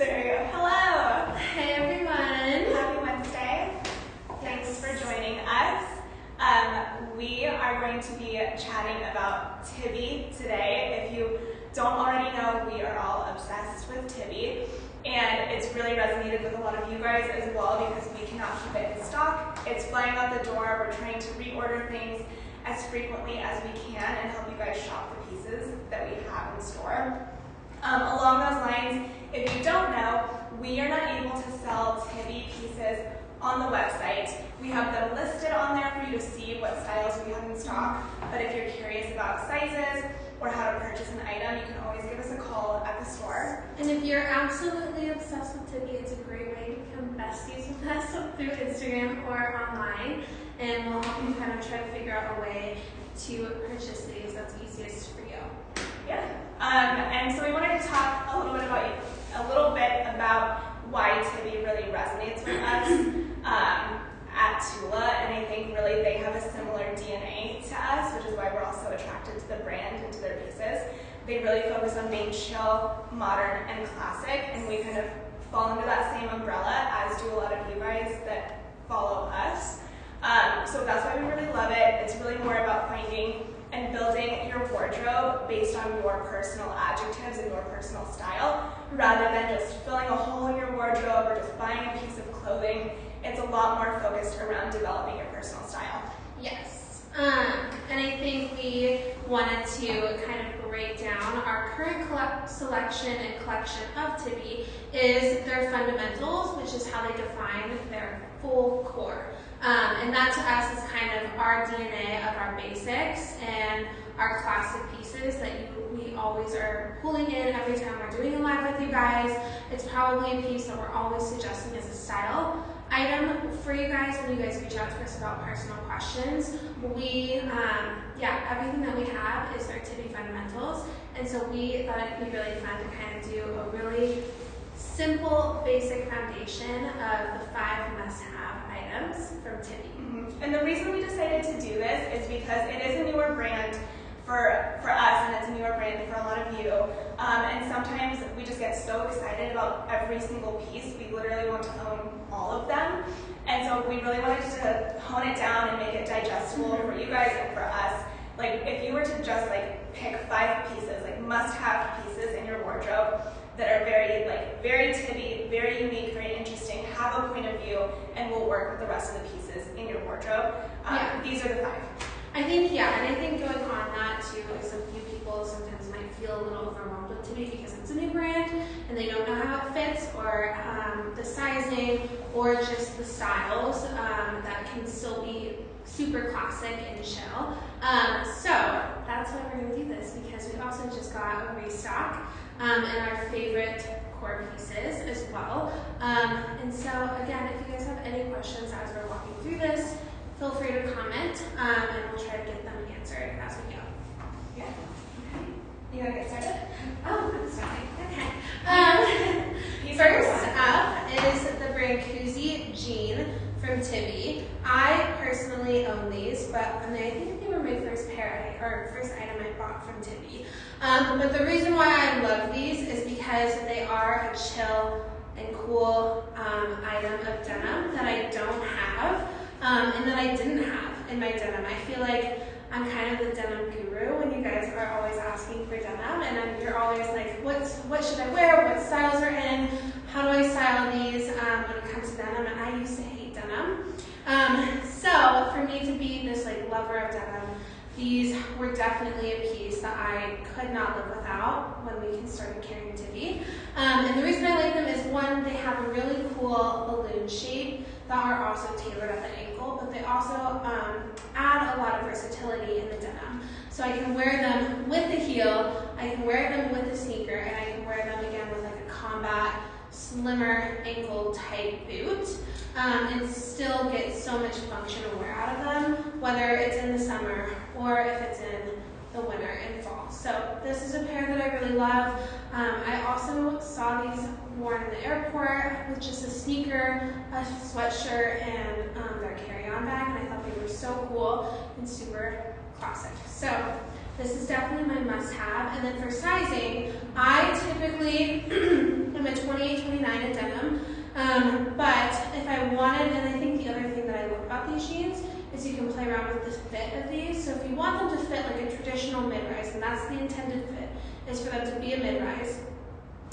There you go. Hello. Hey everyone. Happy Wednesday. Thanks for joining us. We are going to be chatting about Tibi today. If you don't already know, we are all obsessed with Tibi, and it's really resonated with a lot of you guys as well because we cannot keep it in stock. It's flying out the door. We're trying to reorder things as frequently as we can and help you guys shop the pieces that we have in store. Along those lines, if you don't know, we are not able to sell Tibi pieces on the website. We have them listed on there for you to see what styles we have in stock, but if you're curious about sizes or how to purchase an item, you can always give us a call at the store. And if you're absolutely obsessed with Tibi, it's a great way to become besties with us through Instagram or online, and we'll help you kind of try to figure out a way to purchase these that's easiest for you. Yeah. And so we wanted to talk a little bit about why Tibi really resonates with us at Tula, and I think really they have a similar DNA to us, which is why we're also attracted to the brand and to their pieces. They really focus on being chill, modern, and classic, and we kind of fall under that same umbrella, as do a lot of you guys that follow us. So that's why we really love it. It's really more about finding and building your wardrobe based on your personal adjectives and your personal style, rather than just filling a hole in your wardrobe or just buying a piece of clothing. It's a lot more focused around developing your personal style. Yes. And I think we wanted to kind of break down our current selection and collection of Tibi is their fundamentals, which is how they define their full core. And that to us is kind of our DNA of our basics and our classic pieces that we always are pulling in every time we're doing a live with you guys. It's probably a piece that we're always suggesting as a style item for you guys when you guys reach out to us about personal questions. Everything that we have is their Tibi fundamentals, and so we thought it'd be really fun to kind of do a really simple, basic foundation of the 5 must-have items from Tibi. Mm-hmm. And the reason we decided to do this is because it is a newer brand for us, and it's a newer brand for a lot of you. And sometimes we just get so excited about every single piece. We literally want to own all of them. And so we really wanted to hone it down and make it digestible for you guys and for us. Like, if you were to just pick 5 pieces, must-have pieces in your wardrobe that are very Tibi, very unique, very interesting, have a point of view, and will work with the rest of the pieces in your wardrobe. These are the 5. I think going on that too is a few people sometimes might feel a little overwhelmed with Tibi because it's a new brand and they don't know how it fits, or the sizing, or just the styles that can still be super classic and chill. So that's why we're going to do this, because we also just got a restock and our favorite core pieces as well. And so again, if you guys have any questions as we're walking through this, feel free to comment, and we'll try to get them answered as we go. Yeah. Okay. You want to get started? Oh, I'm starting. Okay. First up is the Brancusi jean from Tibi. I personally own these, but I think they were my first item I bought from Tibi. But the reason why I love these is because they are a chill and cool item of denim that I don't have. And that I didn't have in my denim. I feel like I'm kind of the denim guru when you guys are always asking for denim, and you're always like, what should I wear? What styles are in? How do I style these when it comes to denim? And I used to hate denim. So for me to be this lover of denim, these were definitely a piece that I could not live without when we started carrying Tibi. And the reason I like them is, one, they have a really cool balloon shape that are also tailored at the ankle, but they also add a lot of versatility in the denim. So I can wear them with the heel, I can wear them with a sneaker, and I can wear them again with a combat, slimmer ankle type boot, and still get so much functional wear out of them, whether it's in the summer or if it's in the winter and fall. So this is a pair that I really love. I also saw these worn in the airport with just a sneaker, a sweatshirt, and their carry-on bag, and I thought they were so cool and super classic. So This is definitely my must-have. And then for sizing, I typically am a 28, 29 in denim. But if I wanted, and I think the other thing that I love about these jeans is you can play around with the fit of these. So if you want them to fit like a traditional mid-rise, and that's the intended fit, is for them to be a mid-rise,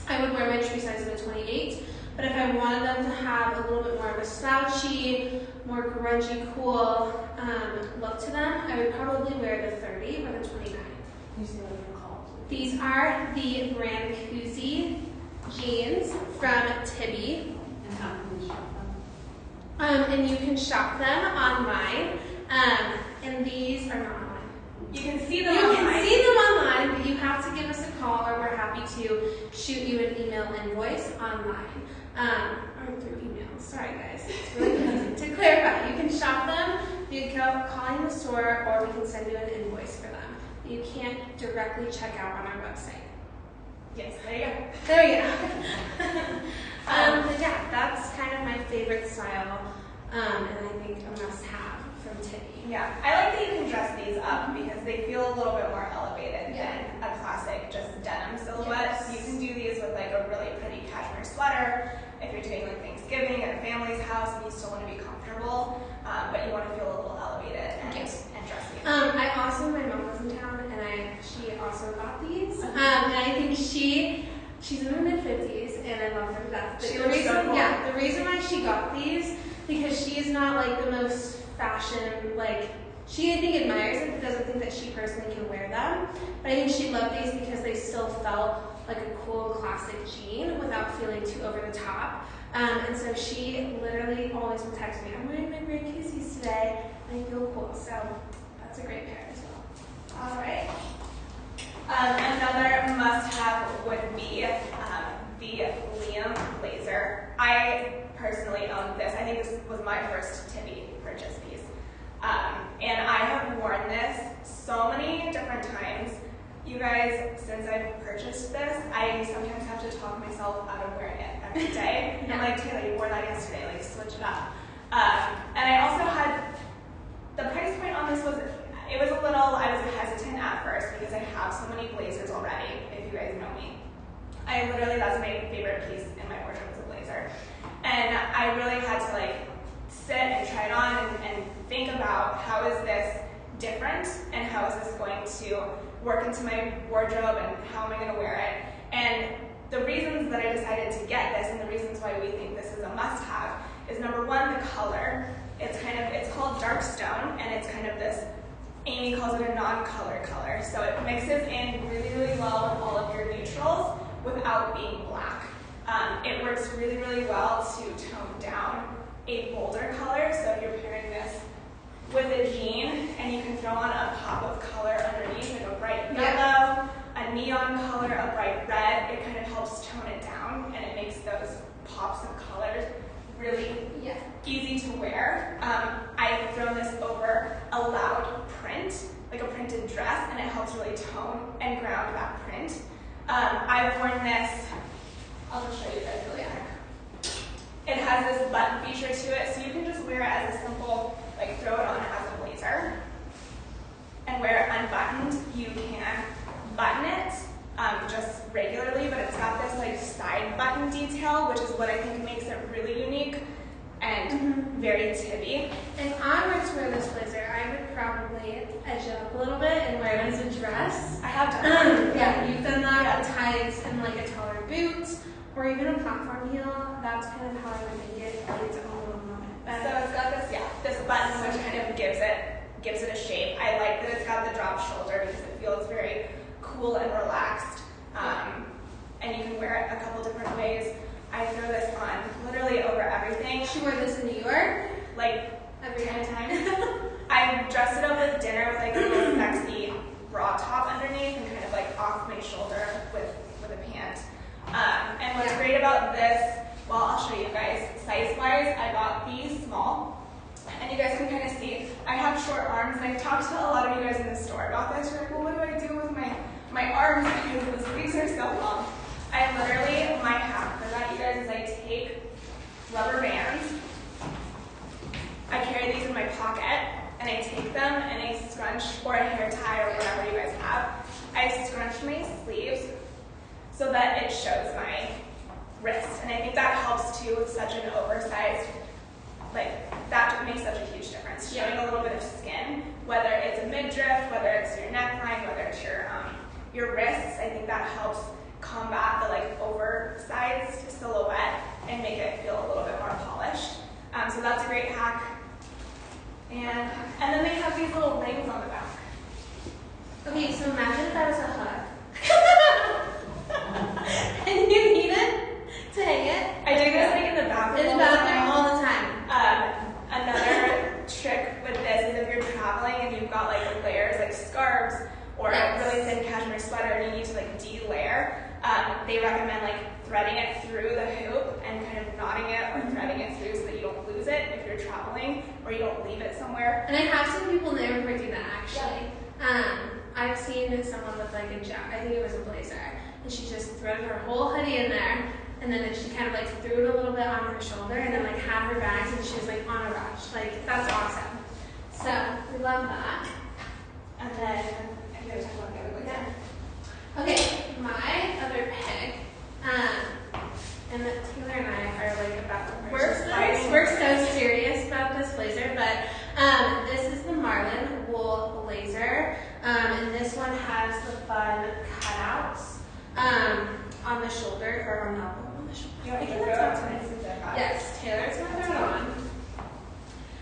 I would wear my true size of a 28. But if I wanted them to have a little bit more of a slouchy, more grungy, cool look to them, I would probably wear the 30 or the 29. You see what they're called? These are the brand Koozie jeans from Tibi. And how can we shop them? And you can shop them online. And these are not online. You can see them You online. can see them online, but you have to give us a call, or we're happy to shoot you an email invoice online. Or through email. Sorry, guys. It's really confusing. To clarify, you can shop them. You can go call in the store, or we can send you an invoice for them. You can't directly check out on our website. Yes, there you go. There we go. But yeah, that's kind of my favorite style, and I think a must-have from Tibi. Yeah, I like that you can dress these up because they feel a little bit more elevated than a classic just denim silhouette. Yes. You can do these with like a really pretty cashmere sweater if you're doing like Thanksgiving at a family's house and you still want to be comfortable, but you want to feel a little elevated and, Yes. and dressy. I also, my mom was in town, and she also got these, and I think she's in her mid-50s, and I love her to death. She The looks reason, so cool. yeah, the reason why she got these, because she's not like the most fashion, like, she I think admires it, but doesn't think that she personally can wear them. But I think she loved these because they still felt like a cool classic jean without feeling too over the top. And so she literally always will text me, I'm wearing my gray Koozies today, and I feel cool. So that's a great pair as well. All right. Another must-have would be the Liam blazer. I personally own this. I think this was my first Tibi purchase piece. And I have worn this so many different times. You guys, since I've purchased this, I sometimes have to talk myself out of wearing it every day. I'm like, Taylor, you wore that yesterday, like switch it up. And I also had, the price point on this was, it was a little, I was hesitant at first because I have so many blazers already, if you guys know me. I literally, that's my favorite piece in my wardrobe is a blazer. And I really had to like sit and try it on and think about how is this different and how is this going to work into my wardrobe and how am I going to wear it. And the reasons that I decided to get this and the reasons why we think this is a must-have is number one, the color. It's called dark stone, and it's kind of this, Amy calls it a non-color color. So it mixes in really, really well with all of your neutrals without being black. It works really, really well to tone down a bolder color. So if you're pairing this with a jean and you can throw on a pop of color underneath, like a bright yellow, a neon color, a bright red, it kind of helps tone it down and it makes those pops of colors really easy to wear. I've thrown this over a loud print, like a printed dress, and it helps really tone and ground that print. I've worn this, I'll just show you guys really quick. It has this button feature to it, so you can just wear it as a simple, like throw it on as a blazer and wear it unbuttoned. You can button it just regularly, but it's got this like side button detail, which is what I think makes it really unique and very Tibi. If I were to wear this blazer, I would probably edge it up a little bit and wear it as a dress. I have done that. Yeah, you've done that with tights and like a taller boot, or even a platform heel. That's kind of how I would make it its own little moment. But So it's got this, this button which kind of gives it a shape. I like that it's got the drop shoulder because it feels very cool and relaxed. And you can wear it a couple different ways. I throw this on literally over everything. she wore this in New York Like every 10 time. times. I dress it up with dinner with like a little sexy bra top underneath and kind of like off my shoulder with a pant. And what's great about this, well, I'll show you guys. Size-wise, I got these small. And you guys can kind of see, I have short arms, and I've talked to a lot of you guys in the store about this. You're like, well, what do I do with my arms because the sleeves are so long? I literally, my hack for that, you guys, is I take rubber bands. I carry these in my pocket, and I take them and I scrunch or a hair tie or whatever you guys have, I scrunch my sleeves so that it shows my wrist. And I think that helps too with such an oversized, like that makes such a huge difference. Showing a little bit of skin, whether it's a midriff, whether it's your neckline, whether it's your wrists, I think that helps combat the like oversized silhouette and make it feel a little bit more polished. So that's a great hack. And then they have these little rings on the back. Okay, so imagine if that was a hook. And you need it to hang it. I do this like in the bathroom. In the bathroom all the time. Another trick with this is if you're traveling and you've got like layers like scarves or a really thin cashmere sweater and you need to like de-layer, they recommend like threading it through the hoop and kind of knotting it or threading it through so that you don't lose it if you're traveling or you don't leave it somewhere. And I have seen people in the airport do that actually. I've seen someone with like a jacket, I think it was a blazer, and she just threaded her whole hoodie in there, and then she kind of like threw it a little bit on her shoulder, and then like had her bags, and she was like on a rush. Like, that's awesome. So, we love that. And then, I think I was talking about the other blazer. Yeah. Okay, my other pick, and Taylor and I are like about we're so serious about this blazer, but this is the Marlin wool blazer, and this one has the fun cutouts on the shoulder or on the elbow. On the shoulder. I think that's outside. Yes, Taylor's gonna throw it on.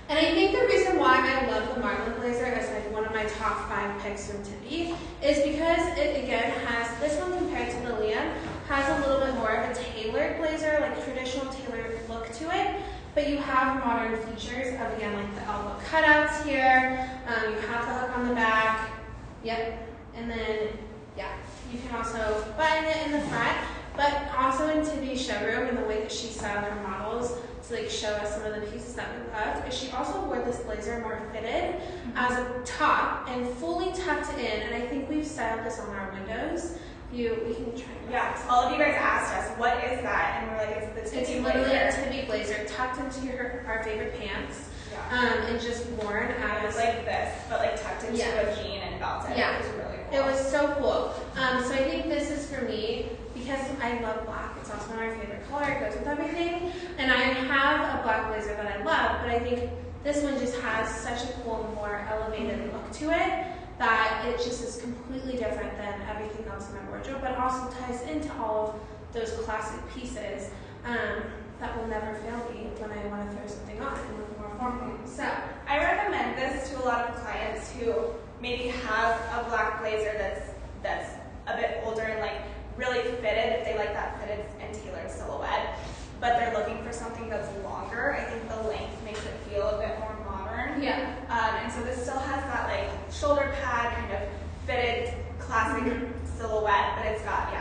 And I think the reason why I love the Marlin blazer as like one of my top 5 picks from Tibi is because it again has, this one compared to the Liam, has a little bit more of a tailored blazer, like traditional tailored look to it, but you have modern features of again like the elbow cutouts here, you have the hook on the back, yep, and then yeah, you can also button it in the front, but also in Tibi's showroom and the way that she styled her models to like show us some of the pieces that we loved, is she also wore this blazer more fitted as a top and fully tucked in, and I think we've styled this on our windows. We can try. Yeah, all of you guys asked us, what is that? And we're like, it's the Tibi blazer. It's literally a Tibi blazer tucked into our favorite pants, and just worn as like this, but like tucked into a jean and belted. Yeah, it was really cool. It was so cool. So I think this is for me because I love black. It's also my favorite color. It goes with everything. And I have a black blazer that I love, but I think this one just has such a cool, more elevated look to it that it just is completely different than everything else in my wardrobe, but also ties into all of those classic pieces that will never fail me when I want to throw something on and look more formal. So I recommend this to a lot of clients who maybe have a black blazer that's a bit older and like really fitted, if they like that fitted and tailored silhouette, but they're looking for something that's longer. I think the length makes it feel a bit more modern. yeah. And so this still has that like shoulder pad kind of fitted classic silhouette, but it's got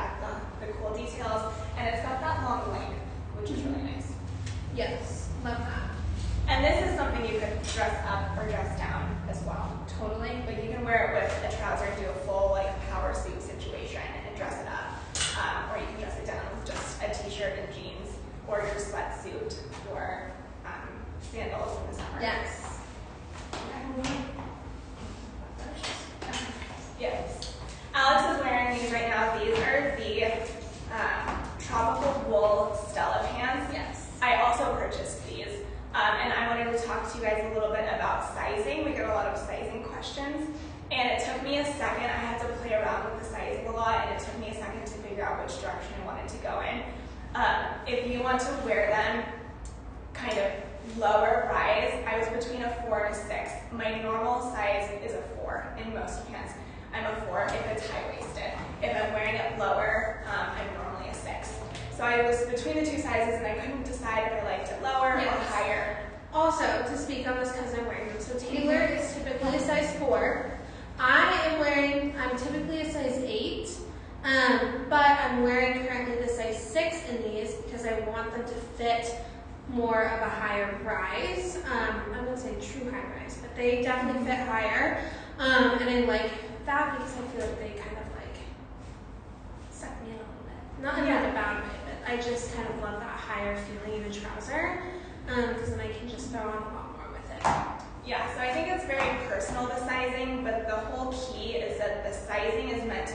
the cool details, and it's got that long length, which is really nice. Yes, love that. And this is something you could dress up or dress down as well. Totally. Like you can wear it with a trouser and do a full like power suit situation and dress it up, or you can dress it down with just a t-shirt and jeans, or your sweatsuit, or sandals in the summer. Yes. Yes. Alex is wearing these right now. These are the tropical wool Stella pants. Yes. I also purchased these, and I wanted to talk to you guys a little bit about sizing. We get a lot of sizing questions, and it took me a second. I had to play around with the sizing a lot, and it took me a second to figure out which direction I wanted to go in. If you want to wear them kind of lower rise, I was between a 4 and a 6. My normal size is a 4 in most pants. I'm a 4 if it's high-waisted. If I'm wearing it lower, I'm normally a 6. So I was between the two sizes, and I couldn't decide if I liked it lower or higher. Also, to speak on this because I'm wearing them. So Taylor is typically a size 4. I'm typically a size 8, but I'm wearing currently the size 6 in these because I want them to fit more of a higher rise. I wouldn't say true high rise, but they definitely fit higher. And I like that because I feel like they kind of like suck me in a little bit. Not in like a bad way, but I just kind of love that higher feeling in a trouser because then I can just throw on a lot more with it. Yeah, so I think it's very personal, the sizing, but the whole key is that the sizing is meant to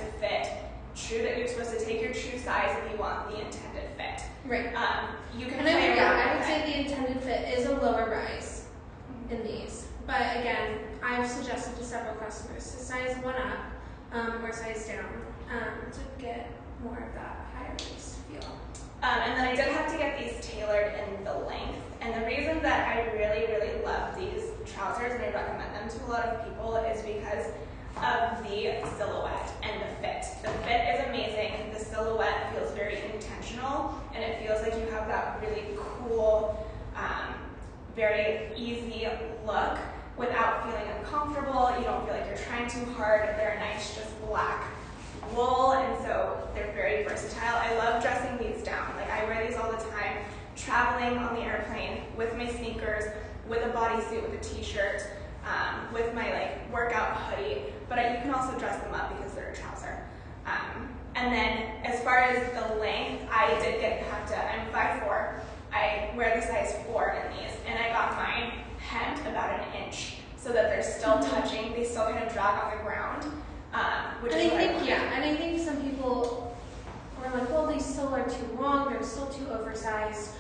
true that you're supposed to take your true size if you want the intended fit. Right. You can And play around I would with say it. the intended fit is a lower rise in these. But again, I've suggested to several customers to size one up or size down to get more of that higher waist feel. And then I did have to get these tailored in the length. And the reason that I really, really love these trousers and I recommend them to a lot of people is because of the silhouette and the fit. The fit is amazing. The silhouette feels very intentional, and it feels like you have that really cool, very easy look without feeling uncomfortable. You don't feel like you're trying too hard. They're a nice, just black wool, and so they're very versatile. I love dressing these down. Like, I wear these all the time, traveling on the airplane with my sneakers, with a bodysuit, with a t-shirt, with my like workout hoodie, but you can also dress them up because they're a trouser. And then as far as the length, I did have to, I'm 5'4", I wear the size 4 in these, and I got mine hemmed about 1 inch so that they're still touching, they still kind of drag on the ground, which is what I want. And I think some people are like, well, these still are too long, they're still too oversized.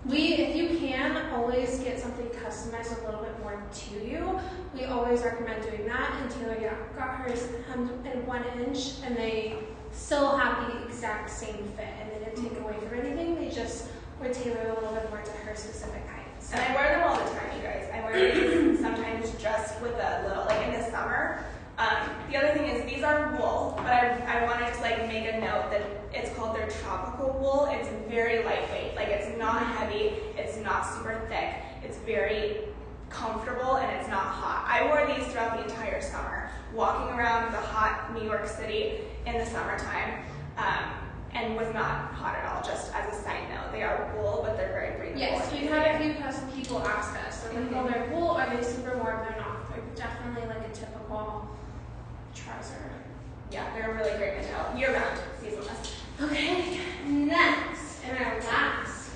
If you can, always get something customized a little bit more to you. We always recommend doing that, and Taylor got hers hemmed in 1 inch, and they still have the exact same fit, and they didn't take away from anything, they just were tailored a little bit more to her specific height. So. And I wear them all the time, you guys. I wear these sometimes just with a little, like in the summer. The other thing is these are wool, but I want to just like make a note that it's called their tropical wool. It's very lightweight, like it's not heavy, it's not super thick, it's very comfortable, and it's not hot. I wore these throughout the entire summer, walking around the hot New York City in the summertime, and was not hot at all, just as a side note. They are wool, but they're very breathable. Yes, we've had a few people ask us, they're like, well, they're wool, are they super warm? They're not. They're definitely like a typical trouser. Yeah, they're really great material, year-round, seasonless. Okay, next, and our last.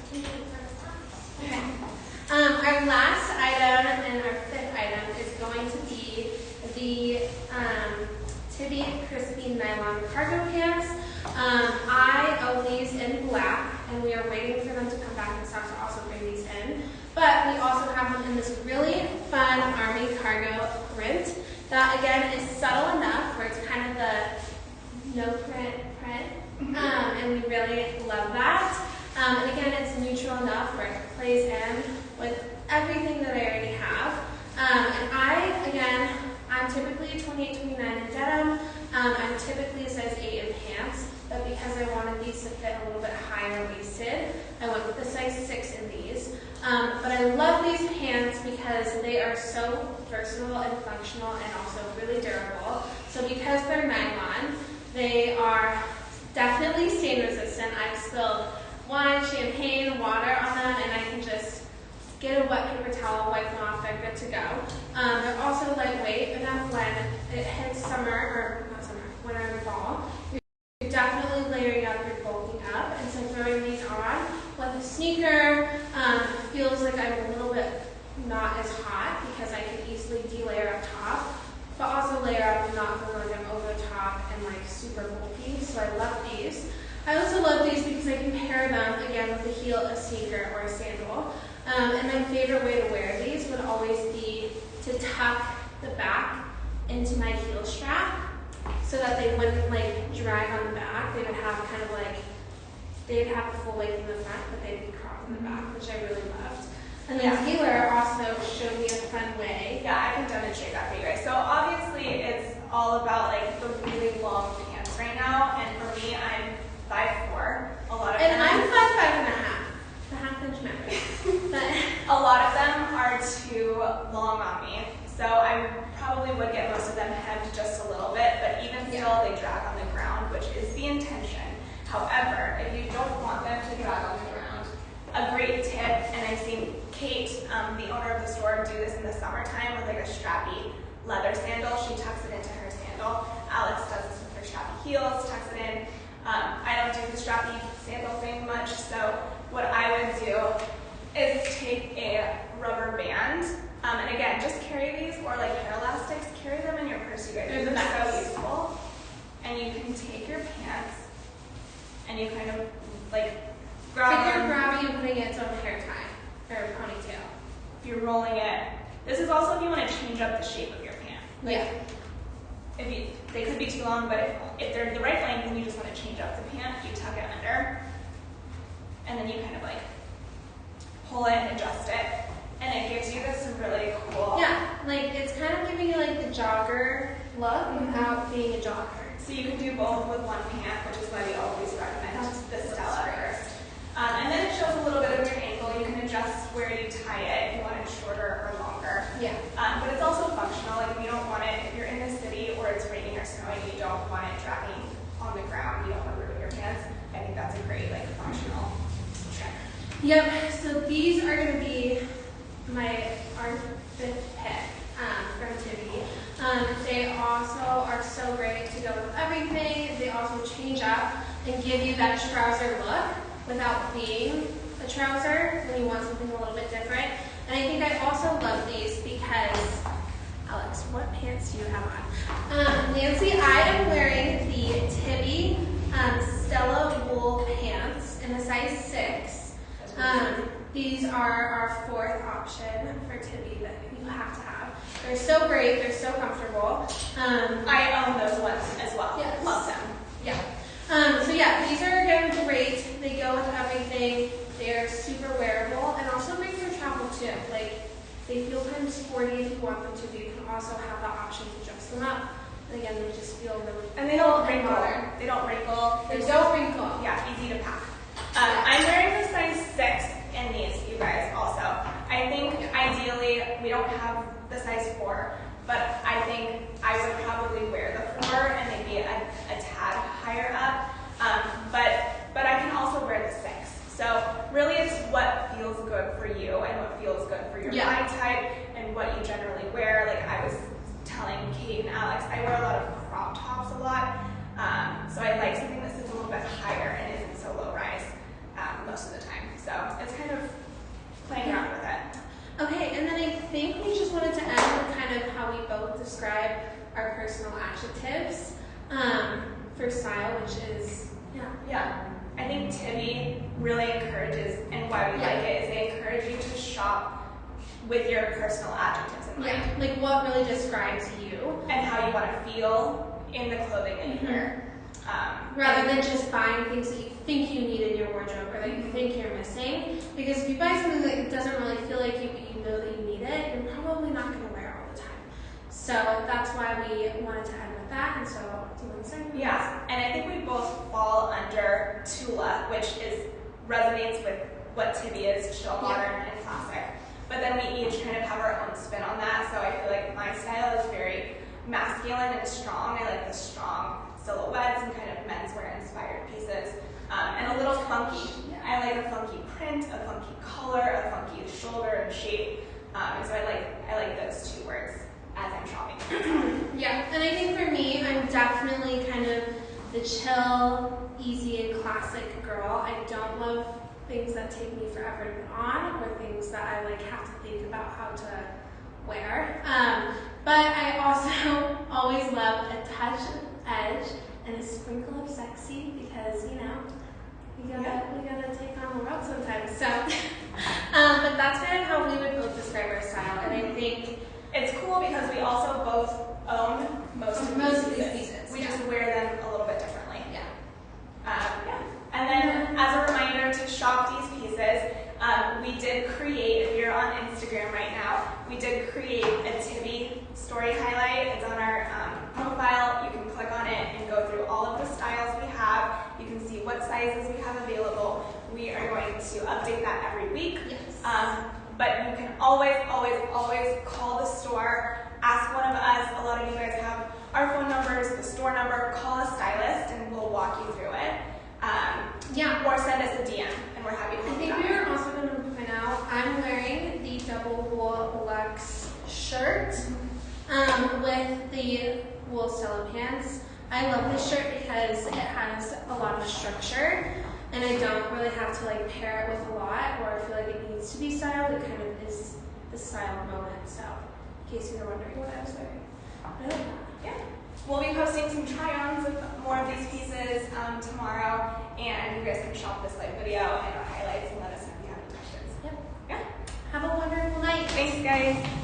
Okay. Our last item and our fifth item is going to be the Tibi Crispy Nylon Cargo Pants. I own these in black, and we are waiting for them to come back in stock to also bring these in. But we also have them in this really fun army cargo print that, again, is subtle enough where it's kind of the no print, and we really love that. And again, it's neutral enough where it plays in with everything that I already have. And I'm typically 28, 29 in denim. I'm typically a size 8 in pants, but because I wanted these to fit a little bit higher waisted, I went with the size 6 in these. But I love these pants because they are so versatile and functional and also really durable. So because they're nylon, they are definitely stain resistant. I've spilled wine, champagne, water on them, and I can just get a wet paper towel, wipe them off, they're good to go. They're also lightweight enough when it hits winter and fall. You're definitely layering up, you're bulking up, and so throwing these on with a sneaker feels like I'm a little bit not as hot because I can easily de-layer up top, but also layer up and not feel like I'm over the top and like super bulky, so I love these. I also love these because I can pair them again with a heel, a sneaker, or a sandal. And my favorite way to wear these would always be to tuck the back into my heel strap so that they wouldn't like drag on the back. They would have kind of like, they'd have the full length in the front, but they'd be cropped in the back, which I really loved. And then Taylor also showed me a fun way. Yeah, I can demonstrate that for you guys. So obviously it's all about like the really long pants right now, and for me, I'm 5'4". A lot of and them, I'm 5'5.5". The half-inch matters. But a lot of them are too long on me, so I probably would get most of them hemmed just a little bit, but even still, they drag on the ground, which is the intention. However, if you don't want them to drag on the ground, a great tip, and I've seen Kate, the owner of the store, do this in the summertime with like a strappy leather sandal. She tucks it into her sandal. Alex does this with her strappy heels, tucks it in. I don't do the strappy sandal thing much, so what I would do is take a rubber band, and again, just carry these, or like hair elastics, carry them in your purse, you guys. They're so useful. And you can take your pants and you kind of like It's grab like you're them. grabbing and putting it its own hair tie or ponytail. If you're rolling it, this is also if you want to change up the shape of your pant. Like, Yeah. They could be too long, but if they're the right length and you just want to change up the pant, you tuck it under, and then you kind of like pull it and adjust it, and it gives you this really cool. Yeah, like it's kind of giving you like the jogger look without being a jogger. So you can do both with one pant, which is why we always recommend the Stella first. And then it shows a little bit of your ankle. You can adjust where you tie it if you want it shorter or longer. Yeah. But it's also functional. Like if you don't want it, if you're in the city or it's raining or snowing, you don't want it dragging on the ground. You don't want to ruin your pants. I think that's a great like functional trick. Yep. So these are going to be our fifth pick from Tibi. They also are so great to go with everything. They also change up and give you that trouser look without being a trouser when you want something a little bit different. And I think I also love these because, Alex, what pants do you have on? Nancy, I am wearing the Tibi Stella wool pants in a size 6. These are our fourth option for Tibi that you have to have. They're so great. They're so comfortable. I own those ones as well. Yes. Love them. Yeah. So yeah, these are again great. They go with everything. They're super wearable and also great for travel too. Like they feel kind of sporty if you want them to be. You can also have the option to dress them up. And again, they just feel really And they don't wrinkle. modern. They don't wrinkle. They don't wrinkle. Yeah, easy to pack. I'm wearing the size 6 in these, you guys, also. I think ideally, we don't have the size 4, but I think I would probably wear the 4 and maybe a tad higher up. But I can also wear the 6. So really it's what feels good for you and what feels good for your body type and what you generally wear. Like I was telling Kate and Alex, I wear a lot of crop tops a lot. So I like something that sits a little bit higher and isn't so low rise most of the time. So it's kind of playing around with it. Okay, and then I think we just wanted to end with kind of how we both describe our personal adjectives for style, which is, Yeah. I think Tibi really encourages, and why we like it, is they encourage you to shop with your personal adjectives in mind. Yeah, like what really describes you. And how you want to feel in the clothing that you wear. Rather than just buying things that you think you need in your wardrobe or that you think you're missing. Because if you buy something that doesn't really feel like you, but you know that you need it, you're probably not going to wear it all the time. So that's why we wanted to end with that. And so, do you want to say? Yeah, and I think we both fall under Tula, which resonates with what Tibi is, chill, modern, and classic. But then we each kind of have our own spin on that. So I feel like my style is very masculine and strong. I like the strong silhouettes and kind of menswear inspired pieces. And a little funky. I like a funky print, a funky color, a funky shoulder and shape. And so I like those 2 words as I'm shopping. Yeah, and I think for me, I'm definitely kind of the chill, easy, and classic girl. I don't love things that take me forever to put on or things that I like have to think about how to wear. But I also always love a touch of edge and a sprinkle of sexy because, you know, we gotta take on the world sometimes. So, but that's kind of how we would both describe our style. And I think it's cool because we also both own most of these pieces. We just wear them a little bit differently. And then as a reminder to shop these pieces, we did create, if you're on Instagram right now, we did create a Tibi story highlight. It's on our profile. You can click on it and go through all of the styles we have. You can see what sizes we have available. We are going to update that every week. yes. But you can always, always, always call the store, ask one of us. A lot of you guys have our phone numbers, the store number. Call a stylist and we'll walk you through it. Or send us a DM and we're happy to help you. I think we were also going to point out, I'm wearing the double wool luxe shirt with the wool Stella pants. I love this shirt because it has a lot of structure and I don't really have to like pair it with a lot or I feel like it needs to be styled. It kind of is the style moment. So in case you were wondering what I was wearing. I like that. Yeah. We'll be posting some try-ons of more of these pieces tomorrow, and guys can shop this like video and our highlights and let us know if you have any questions. Yep. Yeah. Have a wonderful night. Thanks, guys.